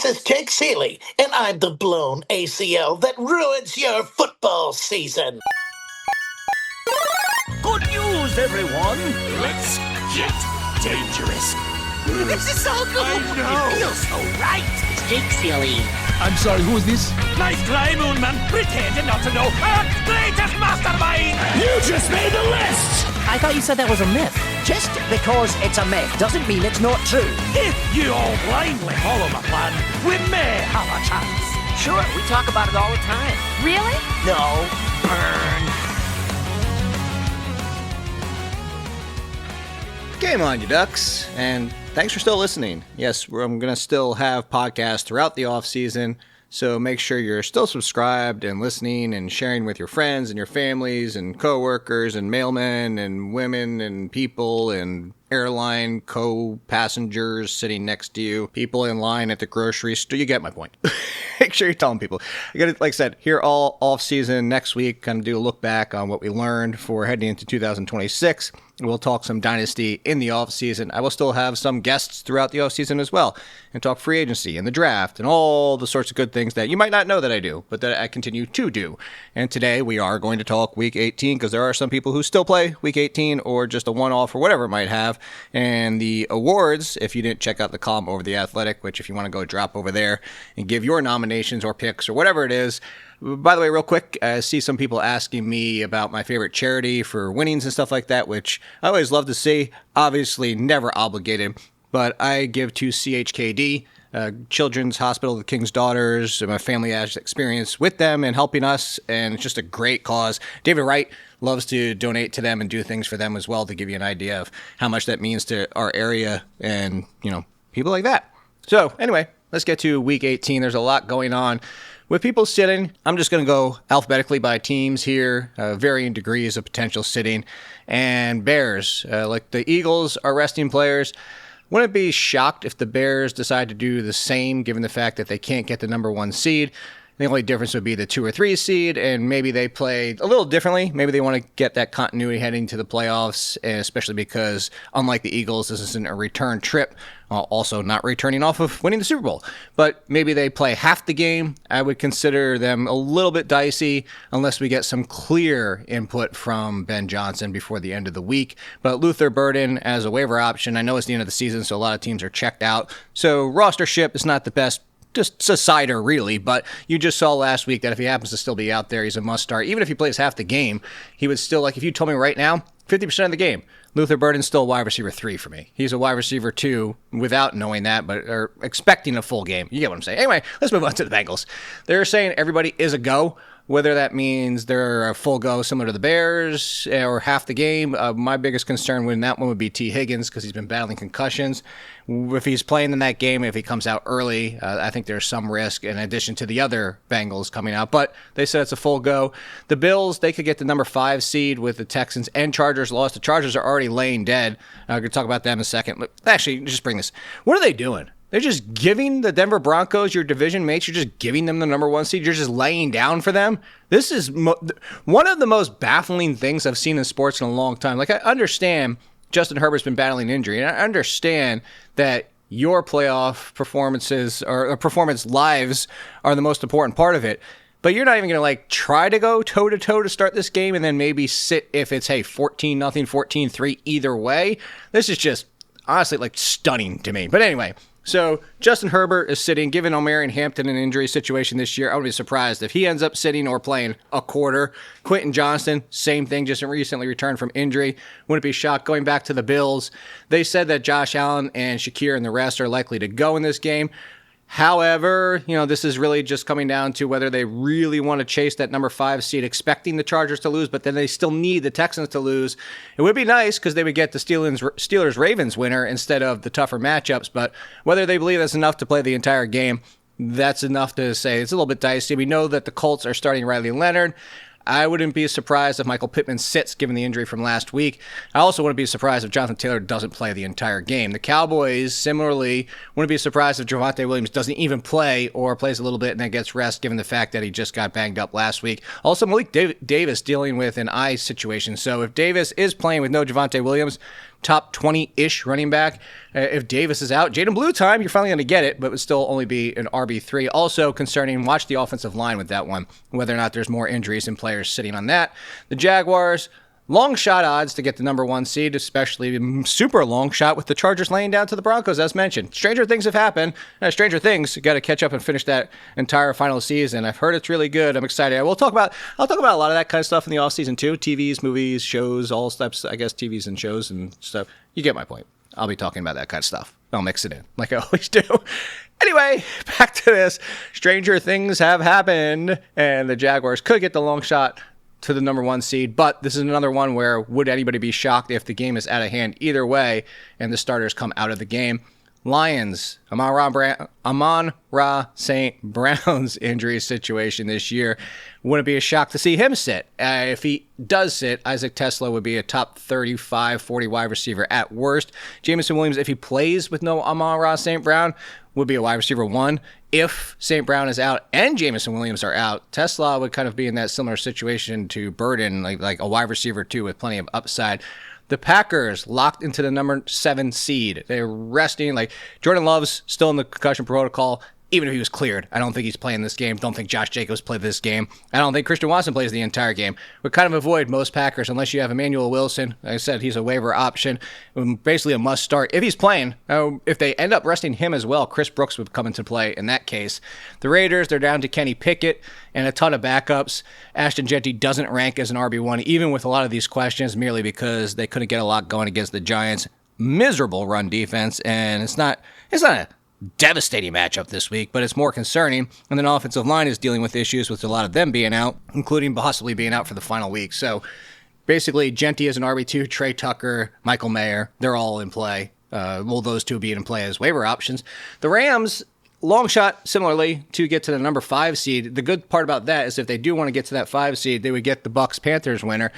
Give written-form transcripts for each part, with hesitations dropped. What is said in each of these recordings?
This is Jake Ciely, and I'm the blown ACL that ruins your football season. Good news, everyone! Let's get dangerous. This is so good! I know! It feels so right! It's Jake Ciely. I'm sorry, who is this? Nice try, Moonman, pretending not to know. Earth's greatest mastermind! You just made the list! I thought you said that was a myth. Just because it's a myth doesn't mean it's not true. If you all blindly follow my plan, we may have a chance. Sure, we talk about it all the time. Really? No, burn. Game on, you ducks, and thanks for still listening. Yes, I'm going to still have podcasts throughout the off season, so make sure you're still subscribed and listening and sharing with your friends and your families and coworkers and mailmen and women and people and airline co-passengers sitting next to you, people in line at the grocery store. You get my point. Make sure you're telling people. I got to, like I said, here all off season next week, kind of do a look back on what we learned for heading into 2026. We'll talk some Dynasty in the offseason. I will still have some guests throughout the offseason as well and talk free agency and the draft and all the sorts of good things that you might not know that I do, but that I continue to do. And today we are going to talk Week 18 because there are some people who still play Week 18 or just a one-off or whatever it might have. And the awards, if you didn't check out the column over The Athletic, which if you want to go drop over there and give your nominations or picks or whatever it is. By the way, real quick, I see some people asking me about my favorite charity for winnings and stuff like that, which I always love to see. Obviously, never obligated, but I give to CHKD, Children's Hospital of the King's Daughters. My family has experience with them and helping us, and it's just a great cause. David Wright loves to donate to them and do things for them as well to give you an idea of how much that means to our area and, you know, people like that. So anyway, let's get to Week 18. There's a lot going on. With people sitting, I'm just going to go alphabetically by teams here, varying degrees of potential sitting. And Bears, like the Eagles are resting players. Wouldn't be shocked if the Bears decide to do the same, given the fact that they can't get the number 1 seed. The only difference would be the 2 or 3 seed, and maybe they play a little differently. Maybe they want to get that continuity heading to the playoffs, and especially because, unlike the Eagles, this isn't a return trip, also not returning off of winning the Super Bowl. But maybe they play half the game. I would consider them a little bit dicey unless we get some clear input from Ben Johnson before the end of the week. But Luther Burden as a waiver option, I know it's the end of the season, so a lot of teams are checked out. So rostership is not the best. Just a cider, really, but you just saw last week that if he happens to still be out there, he's a must-start. Even if he plays half the game, he would still, like if you told me right now, 50% of the game, Luther Burden's still wide receiver 3 for me. He's a wide receiver 2 without knowing that, but are expecting a full game. You get what I'm saying. Anyway, let's move on to the Bengals. They're saying everybody is a go. Whether that means they're a full go similar to the Bears or half the game, my biggest concern with that one would be T. Higgins because he's been battling concussions. If he's playing in that game, if he comes out early, I think there's some risk in addition to the other Bengals coming out. But they said it's a full go. The Bills, they could get the number 5 seed with the Texans and Chargers lost. The Chargers are already laying dead. I'm going to talk about them in a second. Actually, just bring this. What are they doing? They're just giving the Denver Broncos, your division mates, you're just giving them the number 1 seed. You're just laying down for them. This is one of the most baffling things I've seen in sports in a long time. Like, I understand Justin Herbert's been battling injury, and I understand that your playoff performances or performance lives are the most important part of it. But you're not even going to, try to go toe-to-toe to start this game and then maybe sit if it's, 14-0, 14-3 either way. This is just, honestly, stunning to me. But anyway. So Justin Herbert is sitting, given Omarion Hampton an injury situation this year. I would be surprised if he ends up sitting or playing a quarter. Quentin Johnston, same thing, just recently returned from injury. Wouldn't be shocked going back to the Bills. They said that Josh Allen and Shakir and the rest are likely to go in this game. However, this is really just coming down to whether they really want to chase that number 5 seed, expecting the Chargers to lose, but then they still need the Texans to lose. It would be nice because they would get the Steelers-Ravens winner instead of the tougher matchups, but whether they believe that's enough to play the entire game, that's enough to say it's a little bit dicey. We know that the Colts are starting Riley Leonard. I wouldn't be surprised if Michael Pittman sits given the injury from last week. I also wouldn't be surprised if Jonathan Taylor doesn't play the entire game. The Cowboys, similarly, wouldn't be surprised if Javonte Williams doesn't even play or plays a little bit and then gets rest given the fact that he just got banged up last week. Also, Malik Davis dealing with an eye situation. So if Davis is playing with no Javonte Williams, top 20-ish running back. If Davis is out, Jaden Blue time, you're finally going to get it, but it would still only be an RB3. Also concerning, watch the offensive line with that one, whether or not there's more injuries and players sitting on that. The Jaguars, long shot odds to get the number 1 seed, especially super long shot with the Chargers laying down to the Broncos, as mentioned. Stranger things have happened. Stranger things, got to catch up and finish that entire final season. I've heard it's really good. I'm excited. I'll talk about a lot of that kind of stuff in the offseason too. TVs, movies, shows, all steps, I guess TVs and shows and stuff. You get my point. I'll be talking about that kind of stuff. I'll mix it in like I always do. Anyway, back to this. Stranger things have happened, and the Jaguars could get the long shot to the number 1 seed, but this is another one where would anybody be shocked if the game is out of hand either way and the starters come out of the game? Lions, Amon-Ra St. Brown's injury situation this year. Wouldn't be a shock to see him sit. If he does sit, Isaac Tesla would be a top 35, 40 wide receiver at worst. Jameson Williams, if he plays with no Amon-Ra St. Brown, would be a wide receiver 1. If St. Brown is out and Jameson Williams are out, Tesla would kind of be in that similar situation to Burden, like a wide receiver 2 with plenty of upside. The Packers locked into the number 7 seed. They're resting. Like Jordan Love's still in the concussion protocol. Even if he was cleared, I don't think he's playing this game. Don't think Josh Jacobs played this game. I don't think Christian Watson plays the entire game. We kind of avoid most Packers unless you have Emmanuel Wilson. Like I said, he's a waiver option. Basically a must start. If he's playing, if they end up resting him as well, Chris Brooks would come into play in that case. The Raiders, they're down to Kenny Pickett and a ton of backups. Ashton Jeanty doesn't rank as an RB1, even with a lot of these questions, merely because they couldn't get a lot going against the Giants. Miserable run defense, and it's not a devastating matchup this week, but it's more concerning. And then offensive line is dealing with issues with a lot of them being out, including possibly being out for the final week. So basically, Jeanty is an RB2, Trey Tucker, Michael Mayer, they're all in play. Those two being in play as waiver options. The Rams, long shot, similarly, to get to the number 5 seed. The good part about that is if they do want to get to that 5 seed, they would get the Bucs-Panthers winner.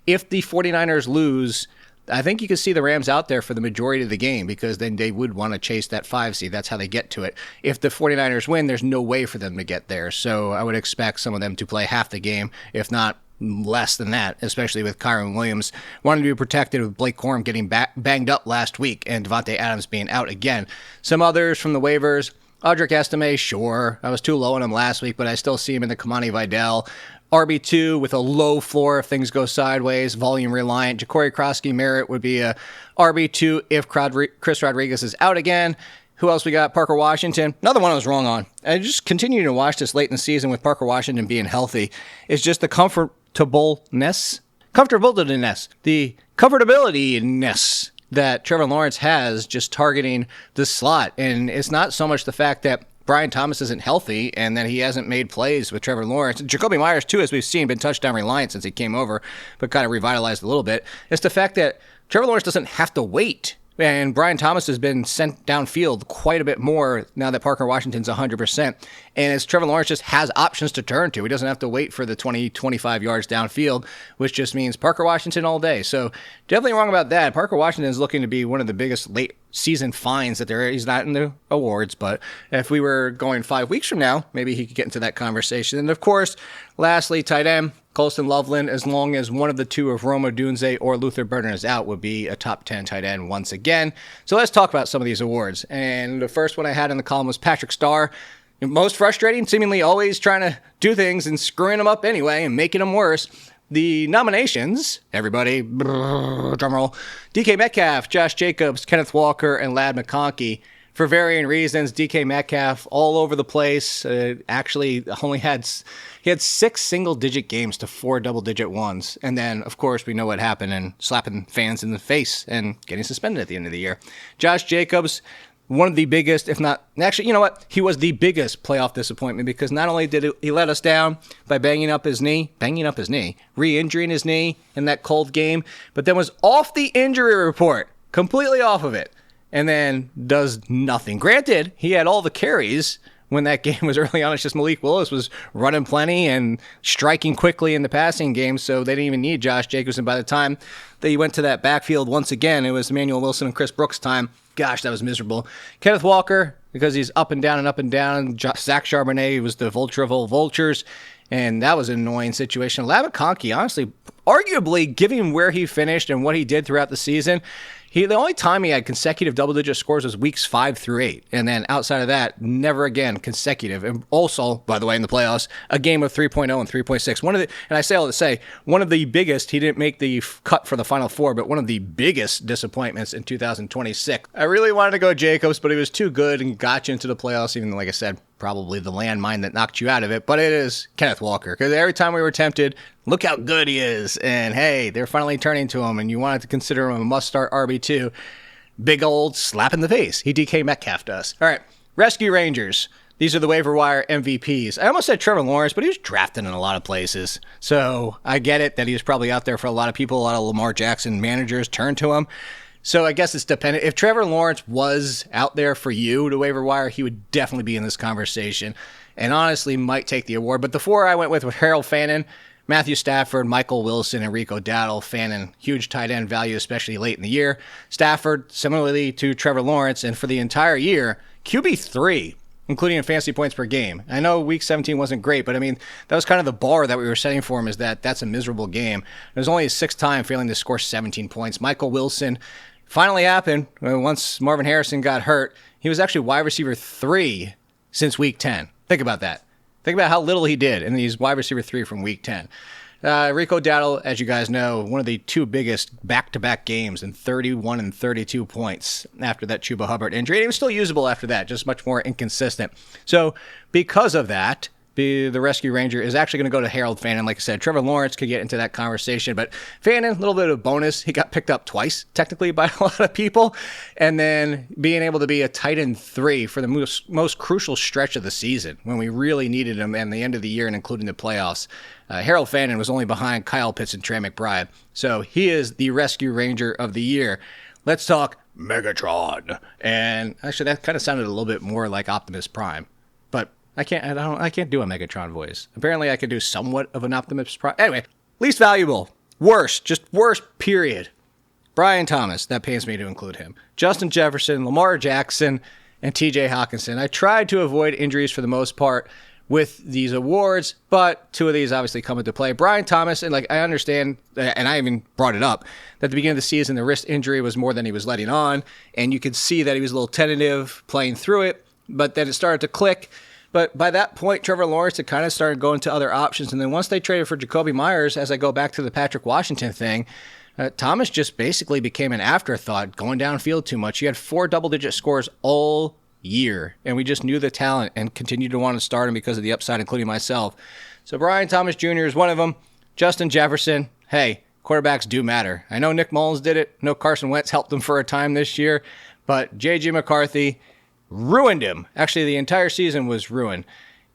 If the 49ers lose, I think you could see the Rams out there for the majority of the game because then they would want to chase that 5 seed. That's how they get to it. If the 49ers win, there's no way for them to get there. So I would expect some of them to play half the game, if not less than that, especially with Kyron Williams wanting to be protected with Blake Corum getting banged up last week and Devontae Adams being out again. Some others from the waivers. Audric Estime, sure. I was too low on him last week, but I still see him in the Kamani Vidal. RB2 with a low floor if things go sideways, volume reliant. Ja'Cory Krosky-Merritt would be a RB2 if Chris Rodriguez is out again. Who else we got? Parker Washington. Another one I was wrong on. I just continue to watch this late in the season with Parker Washington being healthy. It's just the comfortableness, the comfortability-ness that Trevor Lawrence has just targeting the slot. And it's not so much the fact that Brian Thomas isn't healthy and that he hasn't made plays with Trevor Lawrence. Jacoby Myers, too, as we've seen, been touchdown reliant since he came over, but kind of revitalized a little bit. It's the fact that Trevor Lawrence doesn't have to wait. And Brian Thomas has been sent downfield quite a bit more now that Parker Washington's 100%. And as Trevor Lawrence just has options to turn to. He doesn't have to wait for the 20, 25 yards downfield, which just means Parker Washington all day. So definitely wrong about that. Parker Washington is looking to be one of the biggest late season finds that there is. He's not in the awards, but if we were going 5 weeks from now, maybe he could get into that conversation. And of course, lastly, tight end. Colston Loveland, as long as one of the two of Roma Dunze or Luther Burden is out, would be a top 10 tight end once again. So let's talk about some of these awards. And the first one I had in the column was Patrick Starr. Most frustrating, seemingly always trying to do things and screwing them up anyway and making them worse. The nominations, everybody, drumroll, DK Metcalf, Josh Jacobs, Kenneth Walker, and Ladd McConkey. For varying reasons, DK Metcalf all over the place. Actually, he had 6 single-digit games to 4 double-digit ones. And then, of course, we know what happened and slapping fans in the face and getting suspended at the end of the year. Josh Jacobs, one of the biggest, if not, actually, you know what? He was the biggest playoff disappointment because not only did he let us down by banging up his knee, re-injuring his knee in that cold game, but then was off the injury report, completely off of it. And then does nothing. Granted, he had all the carries when that game was early on. It's just Malik Willis was running plenty and striking quickly in the passing game, so they didn't even need Josh Jacobs. And by the time they went to that backfield once again, it was Emmanuel Wilson and Chris Brooks' time. Gosh, that was miserable. Kenneth Walker, because he's up and down and up and down. Zach Charbonnet was the vulture of all vultures, and that was an annoying situation. Ladd McConkey, honestly, arguably, given where he finished and what he did throughout the season, The only time he had consecutive double-digit scores was weeks 5 through 8. And then outside of that, never again consecutive. And also, by the way, in the playoffs, a game of 3.0 and 3.6. And I say all to say, one of the biggest, he didn't make the cut for the Final Four, but one of the biggest disappointments in 2026. I really wanted to go Jacobs, but he was too good and got you into the playoffs, even though, like I said, probably the landmine that knocked you out of it. But it is Kenneth Walker, because every time we were tempted, look how good he is. And hey, they're finally turning to him, and you wanted to consider him a must-start RB2. Big old slap in the face. He DK Metcalf'd us. All right, Rescue Rangers. These are the waiver wire MVPs. I almost said Trevor Lawrence, but he was drafted in a lot of places. So I get it that he was probably out there for a lot of people. A lot of Lamar Jackson managers turned to him. So I guess it's dependent. If Trevor Lawrence was out there for you to waiver wire, he would definitely be in this conversation and honestly might take the award. But the four I went with were Harold Fannin, Matthew Stafford, Michael Wilson, and Rico Dowdle. Fannin, huge tight end value, especially late in the year. Stafford, similarly to Trevor Lawrence, and for the entire year, QB3, including in fantasy points per game. I know week 17 wasn't great, but I mean, that was kind of the bar that we were setting for him, is that's a miserable game. It was only his sixth time failing to score 17 points. Michael Wilson finally happened once Marvin Harrison got hurt. He was actually wide receiver 3 since week 10. Think about that. Think about how little he did, and he's wide receiver 3 from week 10. Rico Dowdle, as you guys know, one of the two biggest back-to-back games in 31 and 32 points after that Chuba Hubbard injury. And he was still usable after that, just much more inconsistent. So because of that, the Rescue Ranger is actually going to go to Harold Fannin. Like I said, Trevor Lawrence could get into that conversation, but Fannin, a little bit of bonus. He got picked up twice, technically, by a lot of people. And then being able to be a tight end 3 for the most crucial stretch of the season when we really needed him and the end of the year and including the playoffs. Harold Fannin was only behind Kyle Pitts and Trey McBride. So he is the Rescue Ranger of the year. Let's talk Megatron. And actually, that kind of sounded a little bit more like Optimus Prime. But I can't do a Megatron voice. Apparently, I can do somewhat of an Optimus Prime. Anyway, least valuable, worst, period. Brian Thomas, that pains me to include him. Justin Jefferson, Lamar Jackson, and TJ Hawkinson. I tried to avoid injuries for the most part with these awards, but two of these obviously come into play. Brian Thomas, and I understand, and I even brought it up, that at the beginning of the season, the wrist injury was more than he was letting on, and you could see that he was a little tentative playing through it, but then it started to click. But by that point, Trevor Lawrence had kind of started going to other options. And then once they traded for Jacoby Myers, as I go back to the Patrick Washington thing, Thomas just basically became an afterthought, going downfield too much. He had 4 double-digit scores all year, and we just knew the talent and continued to want to start him because of the upside, including myself. So Brian Thomas Jr. is one of them. Justin Jefferson, hey, quarterbacks do matter. I know Nick Mullins did it. I know Carson Wentz helped him for a time this year, but J.J. McCarthy ruined him. Actually, the entire season was ruined.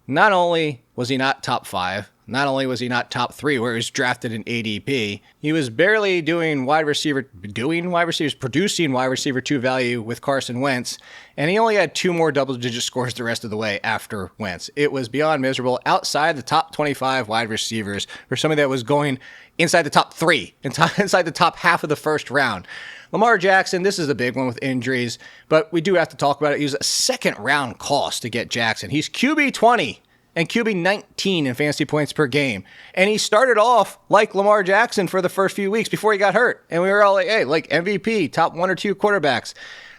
Not only was he not top 5, not only was he not top 3, where he was drafted in ADP, he was barely producing wide receiver 2 value with Carson Wentz, and he only had 2 more double-digit scores the rest of the way after Wentz. It was beyond miserable. Outside the top 25 wide receivers, for somebody that was going inside the top 3, inside the top half of the first round. Lamar Jackson, this is a big one with injuries, but we do have to talk about it. He was a second-round cost to get Jackson. He's QB 20 and QB 19 in fantasy points per game. And he started off like Lamar Jackson for the first few weeks before he got hurt. And we were all like, hey, MVP, top 1 or 2 quarterbacks.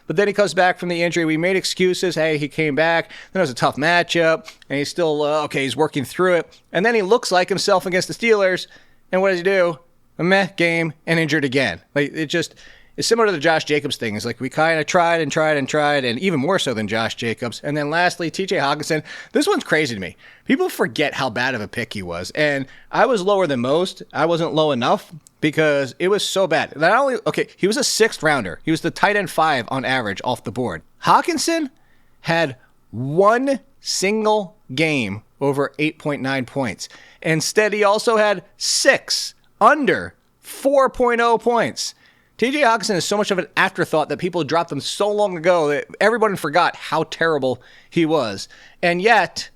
But then he comes back from the injury. We made excuses. Hey, he came back. Then it was a tough matchup. And he's still, he's working through it. And then he looks like himself against the Steelers. And what does he do? A meh game and injured again. It's similar to the Josh Jacobs thing. It's like we kind of tried, and even more so than Josh Jacobs. And then lastly, TJ Hawkinson. This one's crazy to me. People forget how bad of a pick he was. And I was lower than most. I wasn't low enough because it was so bad. He was a 6th rounder. He was the tight end 5 on average off the board. Hawkinson had 1 single game over 8.9 points. Instead, he also had 6 under 4.0 points. TJ Hawkinson is so much of an afterthought that people dropped him so long ago that everyone forgot how terrible he was. And yet,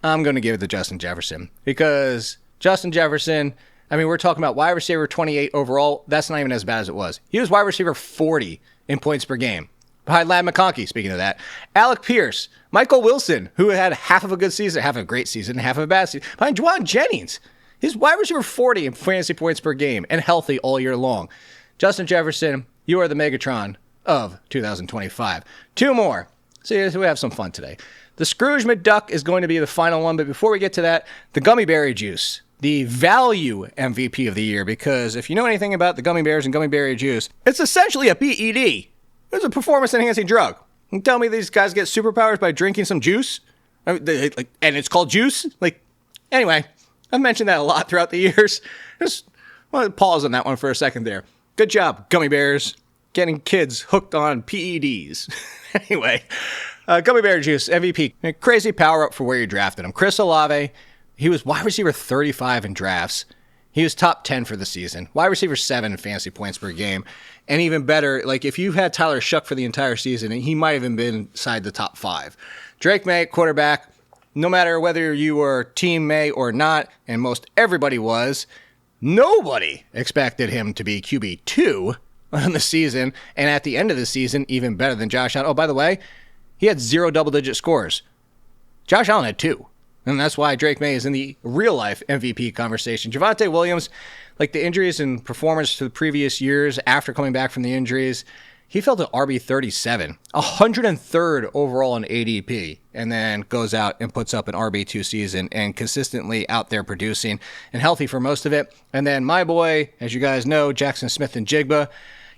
I'm going to give it to Justin Jefferson. Because Justin Jefferson, we're talking about wide receiver 28 overall. That's not even as bad as it was. He was wide receiver 40 in points per game. Behind Ladd McConkey, speaking of that. Alec Pierce, Michael Wilson, who had half of a good season, half of a great season, half of a bad season. Behind Juwan Jennings, he's wide receiver 40 in fantasy points per game and healthy all year long. Justin Jefferson, You are the Megatron of 2025. 2 more. So we have some fun today. The Scrooge McDuck is going to be the final one, but before we get to that, the Gummy Berry Juice, the value MVP of the year, because if you know anything about the gummy bears and gummy berry juice, it's essentially a PED. It's a performance-enhancing drug. You tell me these guys get superpowers by drinking some juice? And it's called juice? Anyway, I've mentioned that a lot throughout the years. Just want to pause on that one for a second there. Good job, gummy bears, getting kids hooked on PEDs. Anyway, gummy bear juice, MVP. A crazy power-up for where you drafted him. Chris Olave, he was wide receiver 35 in drafts. He was top 10 for the season. Wide receiver 7 in fantasy points per game. And even better, if you had Tyler Shuck for the entire season, he might have even been inside the top 5. Drake May, quarterback, no matter whether you were Team May or not, and most everybody was, nobody expected him to be QB2 on the season. And at the end of the season, even better than Josh Allen. Oh, by the way, he had 0 double-digit scores. Josh Allen had 2. And that's why Drake May is in the real-life MVP conversation. Javonte Williams, the injuries and performance to the previous years after coming back from the injuries, he fell to RB 37, 103rd overall in ADP, and then goes out and puts up an RB2 season and consistently out there producing and healthy for most of it. And then my boy, as you guys know, Jackson Smith and Jigba,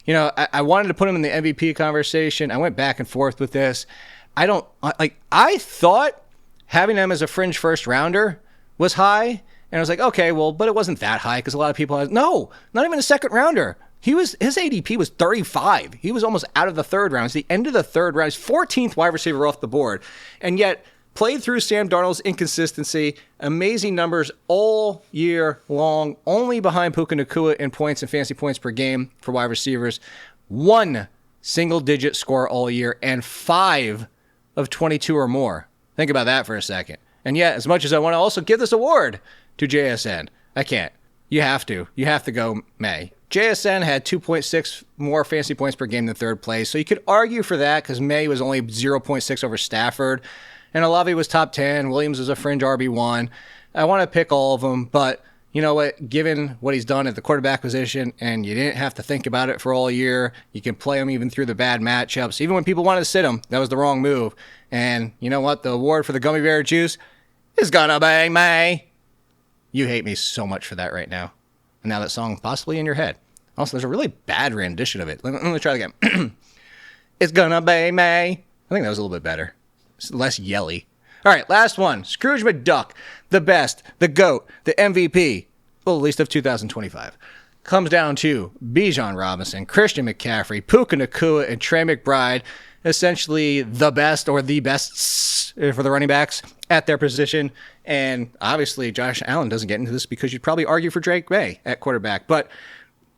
I wanted to put him in the MVP conversation. I went back and forth with this. I thought having him as a fringe first rounder was high. And I was like, okay, well, but it wasn't that high because a lot of people no, not even a second rounder. His ADP was 35. He was almost out of the third round. It's the end of the third round. He's 14th wide receiver off the board. And yet played through Sam Darnold's inconsistency, amazing numbers all year long, only behind Puka Nacua in points and fantasy points per game for wide receivers. 1 single-digit score all year and 5 of 22 or more. Think about that for a second. And yet, as much as I want to also give this award to JSN, I can't. You have to. You have to go May. JSN had 2.6 more fantasy points per game than third place, so you could argue for that because May was only 0.6 over Stafford, and Olave was top 10. Williams was a fringe RB1. I want to pick all of them, but you know what? Given what he's done at the quarterback position, and you didn't have to think about it for all year, you can play him even through the bad matchups. Even when people wanted to sit him, that was the wrong move. And you know what? The award for the gummy bear juice is gonna be May. You hate me so much for that right now. And now that song possibly in your head. Also, there's a really bad rendition of it. Let me try it again. It's gonna be May. I think that was a little bit better. It's less yelly. All right, last one. Scrooge McDuck, the best, the GOAT, the MVP, well, at least of 2025. Comes down to Bijan Robinson, Christian McCaffrey, Puka Nacua, and Trey McBride. Essentially the best or the best for the running backs at their position. And obviously Josh Allen doesn't get into this because you'd probably argue for Drake May at quarterback. But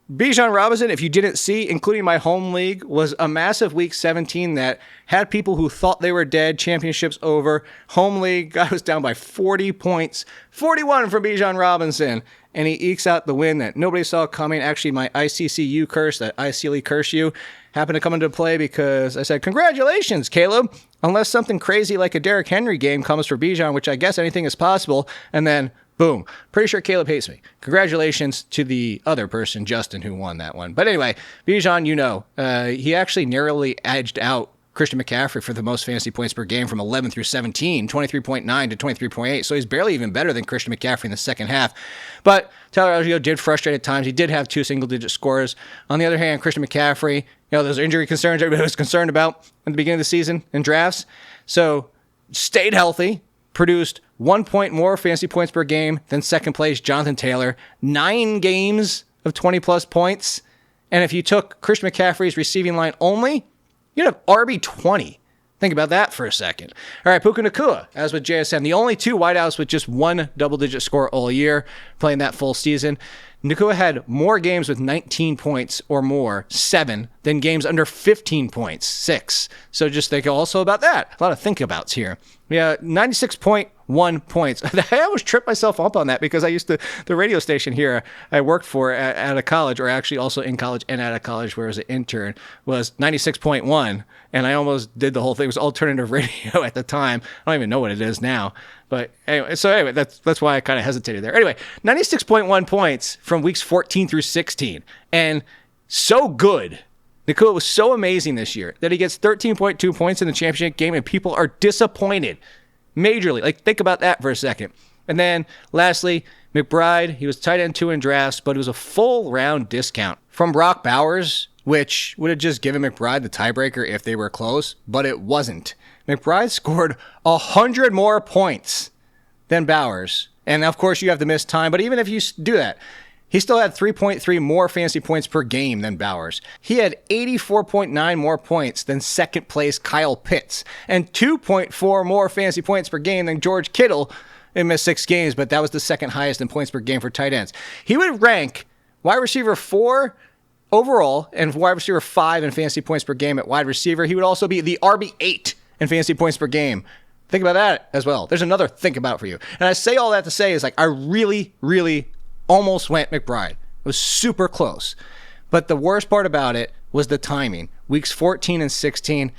Bijan Robinson, if you didn't see, including my home league, was a massive week 17 that had people who thought they were dead, championships over. Home league, guy was down by 40 points, 41 from Bijan Robinson, and he ekes out the win that nobody saw coming. Actually, my ICCU curse, that Ciely curse you, happened to come into play because I said, congratulations, Caleb, unless something crazy like a Derrick Henry game comes for Bijan, which I guess anything is possible, and then boom. Pretty sure Caleb hates me. Congratulations to the other person, Justin, who won that one. But anyway, Bijan, he actually narrowly edged out Christian McCaffrey for the most fantasy points per game from 11 through 17, 23.9 to 23.8. So he's barely even better than Christian McCaffrey in the second half. But Tyler Algier did frustrate at times. He did have 2 single-digit scores. On the other hand, Christian McCaffrey, those injury concerns everybody was concerned about at the beginning of the season in drafts. So stayed healthy, produced 1 point more fantasy points per game than second place Jonathan Taylor, 9 games of 20-plus points. And if you took Christian McCaffrey's receiving line only, you'd have RB20. Think about that for a second. All right, Puka Nacua, as with JSN, the only 2 wideouts with just 1 double-digit score all year, playing that full season. Nacua had more games with 19 points or more, 7, than games under 15 points, 6. So just think also about that. A lot of think-abouts here. Yeah, 96.1 points. I always trip myself up on that because I used to, the radio station here I worked for at a college, or actually also in college and at a college where I was an intern, was 96.1. And I almost did the whole thing. It was alternative radio at the time. I don't even know what it is now. But anyway, that's why I kind of hesitated there. Anyway, 96.1 points from weeks 14 through 16. And so good Nacua was so amazing this year that he gets 13.2 points in the championship game and people are disappointed. Majorly. Like, think about that for a second. And then, lastly, McBride, he was tight end 2 in drafts, but it was a full round discount from Brock Bowers, which would have just given McBride the tiebreaker if they were close, but it wasn't. McBride scored 100 more points than Bowers. And, of course, you have to miss time, but even if you do that, he still had 3.3 more fantasy points per game than Bowers. He had 84.9 more points than second place Kyle Pitts and 2.4 more fantasy points per game than George Kittle. He missed 6 games, but that was the second highest in points per game for tight ends. He would rank wide receiver 4 overall and wide receiver 5 in fantasy points per game at wide receiver. He would also be the RB8 in fantasy points per game. Think about that as well. There's another think about for you. And I say all that to say is like I really, really almost went McBride. It was super close. But the worst part about it was the timing. Weeks 14 and 16,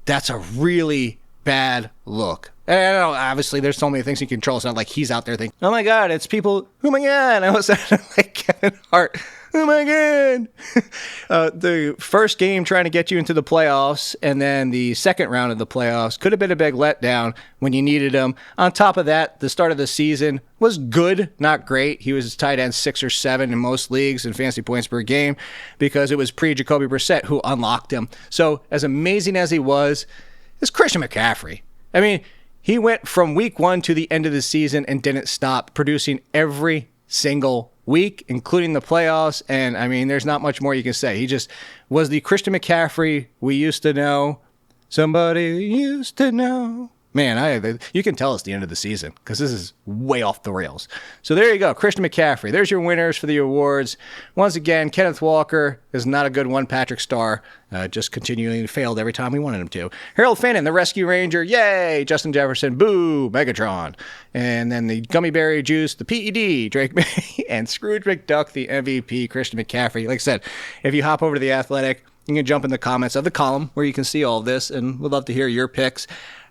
that's a really bad look. And I don't know, obviously, there's so many things you can control. It's not like he's out there thinking, oh my God, it's people, oh my God. I was like Kevin Hart, oh my God. The first game trying to get you into the playoffs and then the second round of the playoffs could have been a big letdown when you needed him. On top of that, the start of the season was good, not great. He was tight end 6 or 7 in most leagues in fantasy points per game because it was pre-Jacoby Brissett who unlocked him. So as amazing as he was, it's Christian McCaffrey. I mean, he went from week 1 to the end of the season and didn't stop producing every single week, including the playoffs. And I mean, there's not much more you can say. He just was the Christian McCaffrey we used to know. Somebody used to know. Man, you can tell it's the end of the season because this is way off the rails. So there you go, Christian McCaffrey. There's your winners for the awards. Once again, Kenneth Walker is not a good one. Patrick Starr just continually failed every time we wanted him to. Harold Fannin, the Rescue Ranger, yay! Justin Jefferson, boo! Megatron. And then the Gummy Berry Juice, the PED, Drake May, and Scrooge McDuck, the MVP, Christian McCaffrey. Like I said, if you hop over to The Athletic, you can jump in the comments of the column where you can see all of this, and we'd love to hear your picks.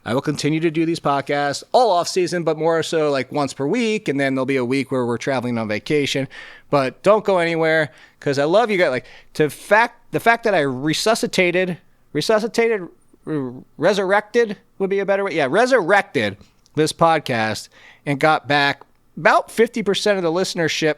I will continue to do these podcasts all off season, but more so like once per week. And then there'll be a week where we're traveling on vacation, but don't go anywhere because I love you guys. Like the fact that I resurrected would be a better way. Yeah. Resurrected this podcast and got back about 50% of the listenership.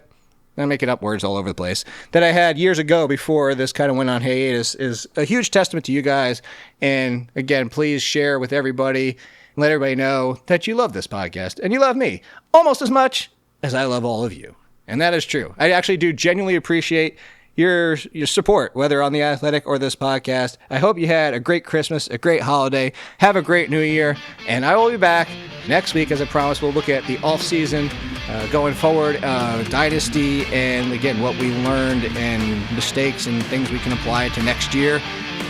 I'm making up words all over the place that I had years ago before this kind of went on hiatus is a huge testament to you guys. And again, please share with everybody and let everybody know that you love this podcast and you love me almost as much as I love all of you. And that is true. I actually do genuinely appreciate your support, whether on The Athletic or this podcast. I hope you had a great Christmas, a great holiday. Have a great new year. And I will be back next week. As I promised, we'll look at the off-season going forward, Dynasty, and again, what we learned and mistakes and things we can apply to next year.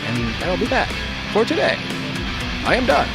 And I'll be back. For today, I am done.